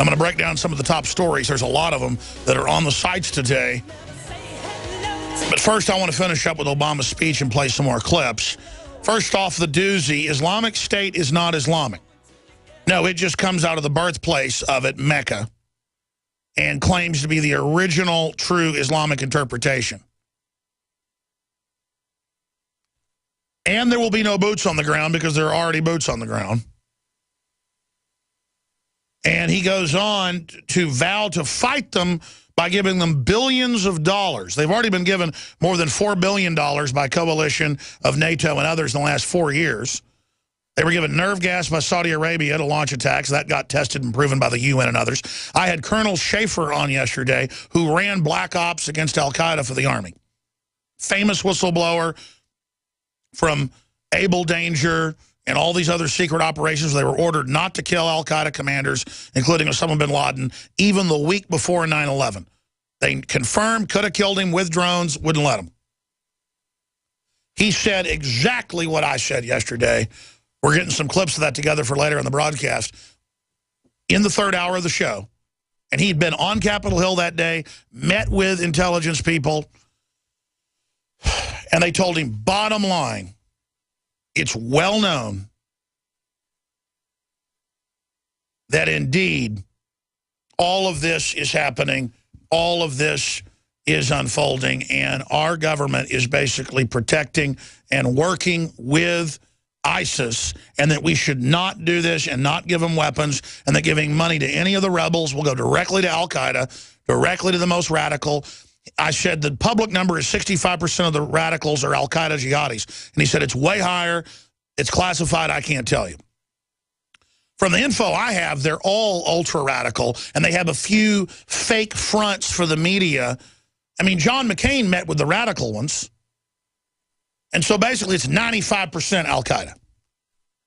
I'm going to break down some of the top stories. There's a lot of them that are on the sites today. But first, I want to finish up with Obama's speech and play some more clips. First off, the doozy, Islamic State is not Islamic. No, it just comes out of the birthplace of it, Mecca, and claims to be the original true Islamic interpretation. And there will be no boots on the ground because there are already boots on the ground. And he goes on to vow to fight them by giving them billions of dollars. They've already been given more than $4 billion by coalition of NATO and others in the last 4 years. They were given nerve gas by Saudi Arabia to launch attacks. That got tested and proven by the UN and others. I had Colonel Schaefer on yesterday, who ran black ops against al-Qaeda for the Army. Famous whistleblower from Able Danger and all these other secret operations. They were ordered not to kill al-Qaeda commanders, including Osama bin Laden, even the week before 9/11. They confirmed, could have killed him with drones, wouldn't let him. He said exactly what I said yesterday. We're getting some clips of that together for later in the broadcast. In the third hour of the show. And he'd been on Capitol Hill that day, met with intelligence people, and they told him, bottom line, it's well known that indeed all of this is happening, all of this is unfolding, and our government is basically protecting and working with ISIS, and that we should not do this and not give them weapons, and that giving money to any of the rebels will go directly to al-Qaeda, directly to the most radical. I said the public number is 65% of the radicals are al-Qaeda jihadis. And he said it's way higher, it's classified, I can't tell you. From the info I have, they're all ultra-radical, and they have a few fake fronts for the media. I mean, John McCain met with the radical ones. And so basically it's 95% al-Qaeda.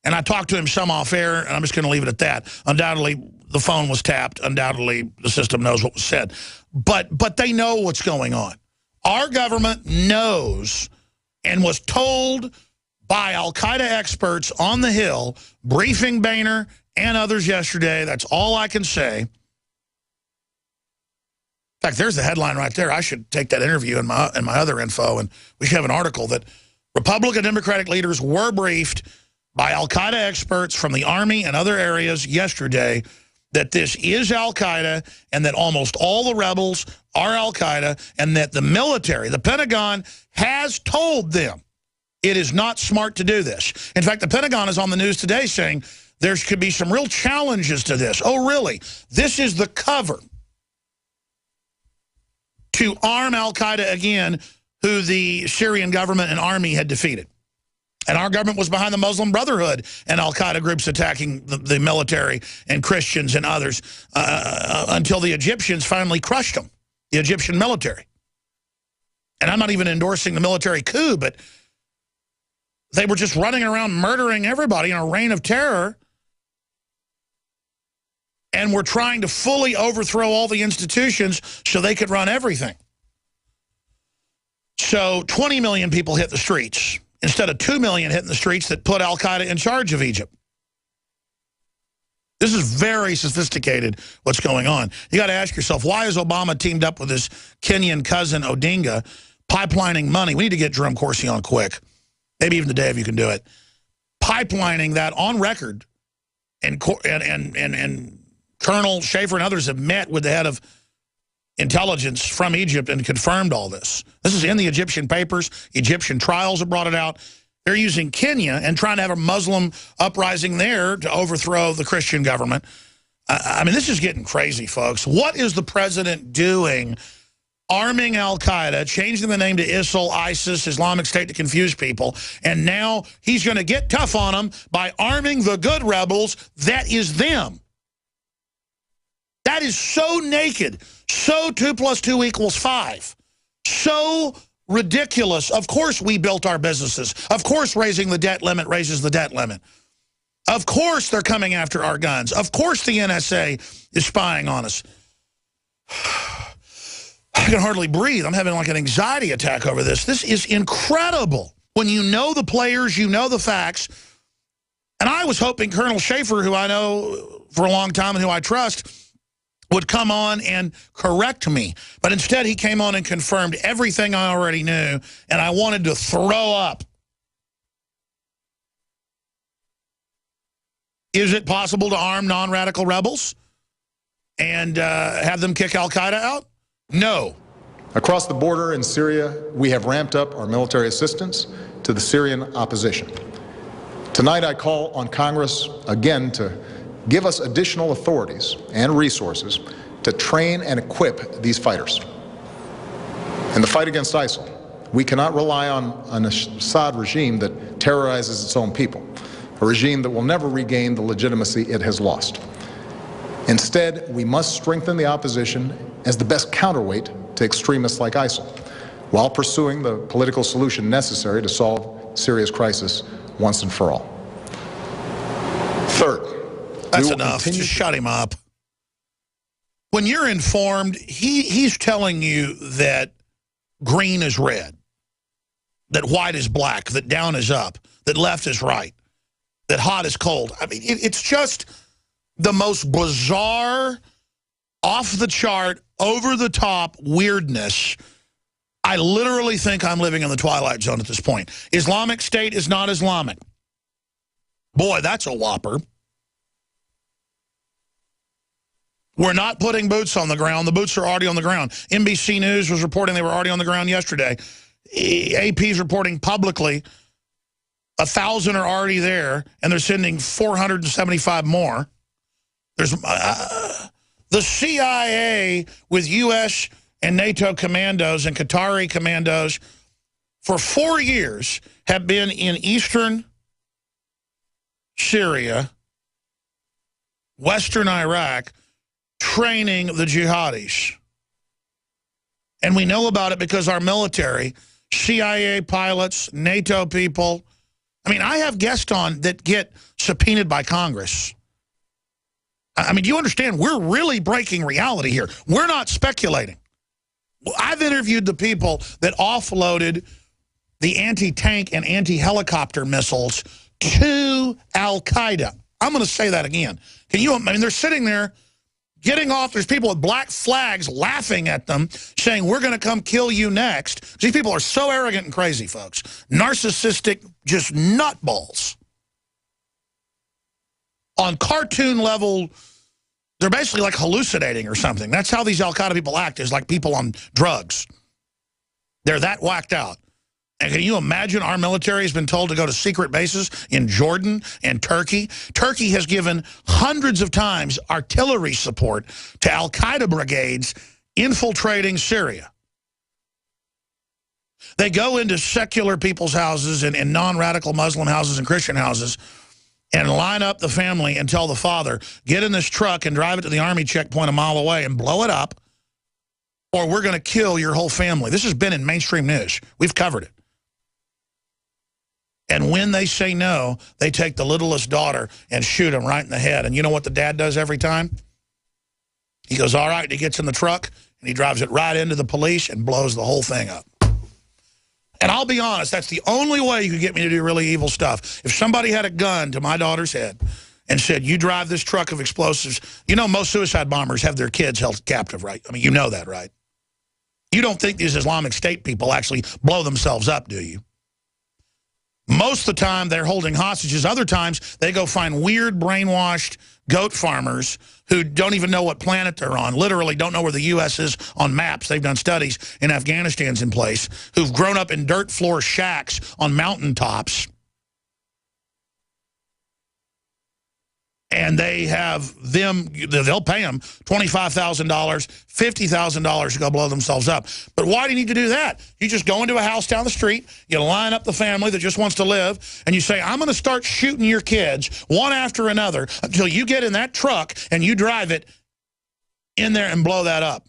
And I talked to him some off air, and I'm just going to leave it at that. Undoubtedly, the phone was tapped. Undoubtedly, the system knows what was said. But they know what's going on. Our government knows and was told by al-Qaeda experts on the Hill, briefing Boehner and others yesterday. That's all I can say. In fact, there's the headline right there. I should take that interview in my other info, and we should have an article that Republican Democratic leaders were briefed by al-Qaeda experts from the Army and other areas yesterday that this is al-Qaeda and that almost all the rebels are al-Qaeda, and that the military, the Pentagon, has told them it is not smart to do this. In fact, the Pentagon is on the news today saying there could be some real challenges to this. Oh, really? This is the cover to arm al-Qaeda again, who the Syrian government and army had defeated. And our government was behind the Muslim Brotherhood and al-Qaeda groups attacking the military and Christians and others until the Egyptians finally crushed them, the Egyptian military. And I'm not even endorsing the military coup, but they were just running around murdering everybody in a reign of terror, and were trying to fully overthrow all the institutions so they could run everything. So 20 million people hit the streets instead of 2 million hitting the streets that put al-Qaeda in charge of Egypt. This is very sophisticated, what's going on. You got to ask yourself, why is Obama teamed up with his Kenyan cousin Odinga, pipelining money? We need to get Jerome Corsi on quick. Maybe even today if you can do it. Pipelining that on record, and Colonel Schaefer and others have met with the head of intelligence from Egypt and confirmed all this. This is in the Egyptian papers. Egyptian trials have brought it out. They're using Kenya and trying to have a Muslim uprising there to overthrow the Christian government. I mean, this is getting crazy, folks. What is the president doing? Arming al-Qaeda, changing the name to ISIL, ISIS, Islamic State to confuse people. And now he's going to get tough on them by arming the good rebels. That is them. That is so naked. So 2 + 2 = 5. So ridiculous. Of course we built our businesses. Of course raising the debt limit raises the debt limit. Of course they're coming after our guns. Of course the NSA is spying on us. I can hardly breathe. I'm having like an anxiety attack over this. This is incredible. When you know the players, you know the facts. And I was hoping Colonel Schaefer, who I know for a long time and who I trust, would come on and correct me. But instead, he came on and confirmed everything I already knew, and I wanted to throw up. Is it possible to arm non-radical rebels and have them kick al-Qaeda out? No. Across the border in Syria, we have ramped up our military assistance to the Syrian opposition. Tonight, I call on Congress again to give us additional authorities and resources to train and equip these fighters. In the fight against ISIL, we cannot rely on an Assad regime that terrorizes its own people, a regime that will never regain the legitimacy it has lost. Instead, we must strengthen the opposition as the best counterweight to extremists like ISIL, while pursuing the political solution necessary to solve Syria's crisis once and for all. Third, that's enough. Just shut him up. When you're informed, he's telling you that green is red, that white is black, that down is up, that left is right, that hot is cold. I mean, it's just the most bizarre, off-the-chart, over-the-top weirdness. I literally think I'm living in the Twilight Zone at this point. Islamic State is not Islamic. Boy, that's a whopper. We're not putting boots on the ground. The boots are already on the ground. NBC News was reporting they were already on the ground yesterday. AP's reporting publicly 1,000 are already there, and they're sending 475 more. There's the CIA with U.S. and NATO commandos and Qatari commandos for 4 years have been in eastern Syria, western Iraq, training the jihadis. And we know about it because our military, CIA pilots, NATO people. I mean, I have guests on that get subpoenaed by Congress. I mean, do you understand? We're really breaking reality here. We're not speculating. I've interviewed the people that offloaded the anti-tank and anti-helicopter missiles to al-Qaeda. I'm going to say that again. I mean, they're sitting there getting off. There's people with black flags laughing at them, saying, we're going to come kill you next. These people are so arrogant and crazy, folks. Narcissistic, just nutballs. On cartoon level, they're basically like hallucinating or something. That's how these al-Qaeda people act, is like people on drugs. They're that whacked out. And can you imagine our military has been told to go to secret bases in Jordan and Turkey? Turkey has given hundreds of times artillery support to al-Qaeda brigades infiltrating Syria. They go into secular people's houses and non-radical Muslim houses and Christian houses and line up the family and tell the father, get in this truck and drive it to the army checkpoint a mile away and blow it up, or we're going to kill your whole family. This has been in mainstream news. We've covered it. And when they say no, they take the littlest daughter and shoot him right in the head. And you know what the dad does every time? He goes, all right, and he gets in the truck, and he drives it right into the police and blows the whole thing up. And I'll be honest, that's the only way you could get me to do really evil stuff. If somebody had a gun to my daughter's head and said, you drive this truck of explosives, you know most suicide bombers have their kids held captive, right? I mean, you know that, right? You don't think these Islamic State people actually blow themselves up, do you? Most of the time, they're holding hostages. Other times, they go find weird, brainwashed goat farmers who don't even know what planet they're on, literally don't know where the U.S. is on maps. They've done studies, and Afghanistan's in place, who've grown up in dirt floor shacks on mountaintops. And they have them, they'll pay them $25,000, $50,000 to go blow themselves up. But why do you need to do that? You just go into a house down the street, you line up the family that just wants to live, and you say, I'm going to start shooting your kids one after another until you get in that truck and you drive it in there and blow that up.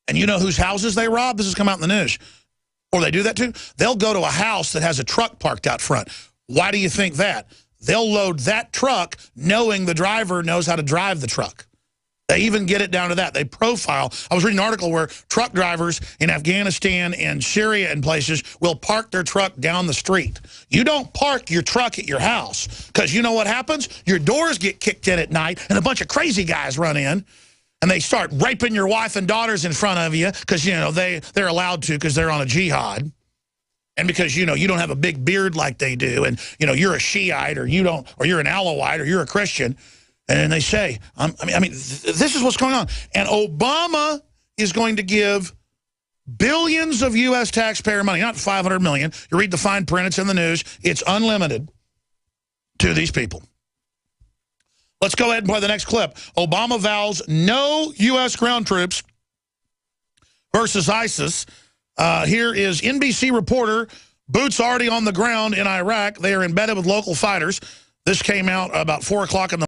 And you know whose houses they rob? This has come out in the news. Or they do that too? They'll go to a house that has a truck parked out front. Why do you think that? They'll load that truck knowing the driver knows how to drive the truck. They even get it down to that. They profile. I was reading an article where truck drivers in Afghanistan and Syria and places will park their truck down the street. You don't park your truck at your house because you know what happens? Your doors get kicked in at night and a bunch of crazy guys run in and they start raping your wife and daughters in front of you because, you know, they're allowed to because they're on a jihad. And because, you know, you don't have a big beard like they do and, you know, you're a Shiite or you're an Alawite or you're a Christian. And they say, this is what's going on. And Obama is going to give billions of U.S. taxpayer money, not 500 million. You read the fine print, it's in the news. It's unlimited to these people. Let's go ahead and play the next clip. Obama vows no U.S. ground troops versus ISIS. Here is NBC reporter, boots already on the ground in Iraq. They are embedded with local fighters. This came out about 4 o'clock in the